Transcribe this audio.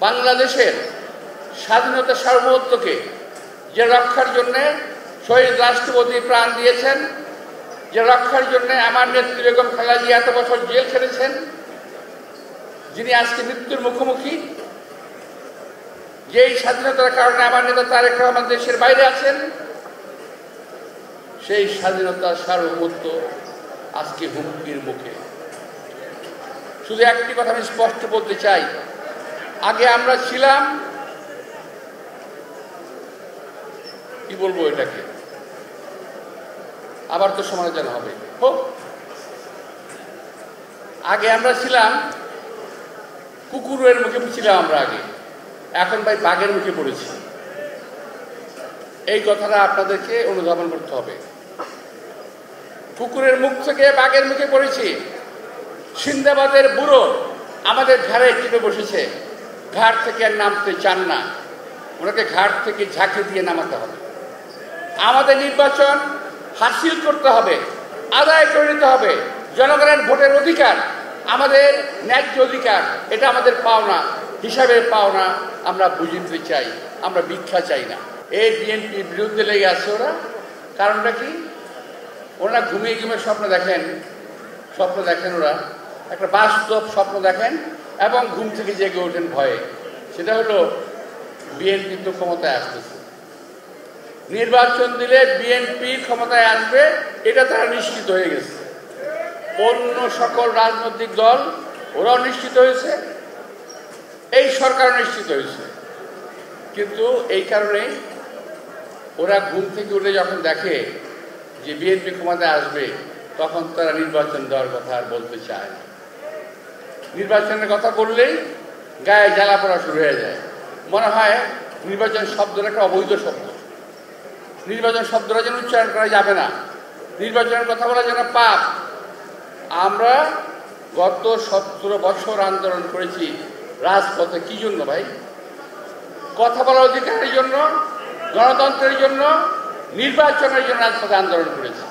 বাংলাদেশের স্বাধীনতা সার্বভৌমত্বকে যে রক্ষার জন্যে শহীদ রাষ্ট্রপতি প্রাণ দিয়েছেন, যে রক্ষার জন্য আমার নেত্রী বেগম খালেদা জিয়া এত বছর জেল খেটেছেন, যিনি আজকে মৃত্যুর মুখোমুখি, যেই স্বাধীনতার কারণে আমার নেতা তারেক রহমান দেশের বাইরে আছেন, সেই স্বাধীনতার সার্বভৌমত্ব আজকে হুমকির মুখে। শুধু একটি কথা আমি স্পষ্ট বলতে চাই, আগে আমরা ছিলাম, কি বলবো এটাকে, আবার তো সমালোচনা হবে, হোক। আগে আমরা ছিলাম কুকুরের মুখে ছিলাম আমরা আগে, এখন ভাই বাঘের মুখে পড়েছি। এই কথাটা আপনাদেরকে অনুধাবন করতে হবে। কুকুরের মুখ থেকে বাঘের মুখে পড়েছি। সিন্দাবাদের বুড়ো আমাদের ঘাড়ে চেপে বসেছে, ঘাট থেকে আর নামতে চান না, ওনাকে ঘাট থেকে ঝাঁকি দিয়ে নামাতে হবে। আমাদের নির্বাচন হাসিল করতে হবে, আদায় করে নিতে হবে। জনগণের ভোটের অধিকার আমাদের ন্যায্য অধিকার, এটা আমাদের পাওনা, হিসাবের পাওনা আমরা বুঝতে চাই, আমরা ভিক্ষা চাই না। এই বিএনপির বিরুদ্ধে লেগে আছে ওরা, কারণটা কি? ওরা ঘুমিয়ে ঘুমিয়ে স্বপ্ন দেখেন, ওরা একটা বাস্তব স্বপ্ন দেখেন এবং ঘুম থেকে জেগে ওঠেন ভয়ে। সেটা হলো বিএনপি তো ক্ষমতায় আসতেছে, নির্বাচন দিলে বিএনপি ক্ষমতায় আসবে, এটা তারা নিশ্চিত হয়ে গেছে। অন্য সকল রাজনৈতিক দল ওরাও নিশ্চিত হয়েছে, এই সরকারও নিশ্চিত হয়েছে। কিন্তু এই কারণে ওরা ঘুম থেকে উঠে যখন দেখে যে বিএনপি ক্ষমতায় আসবে, তখন তারা নির্বাচন দেওয়ার কথা আর বলতে চায় না। নির্বাচনের কথা বললেই গায়ে জ্বালা পড়া শুরু হয়ে যায়, মনে হয় নির্বাচন শব্দটা একটা অবৈধ শব্দ, নির্বাচন শব্দটা যেন উচ্চারণ করা যাবে না, নির্বাচনের কথা বলা যেন পাপ। আমরা গত 17 বছর আন্দোলন করেছি রাজপথে, কি জন্য ভাই? কথা বলার অধিকারের জন্য, গণতন্ত্রের জন্য, নির্বাচনের জন্য রাজপথে আন্দোলন করেছি।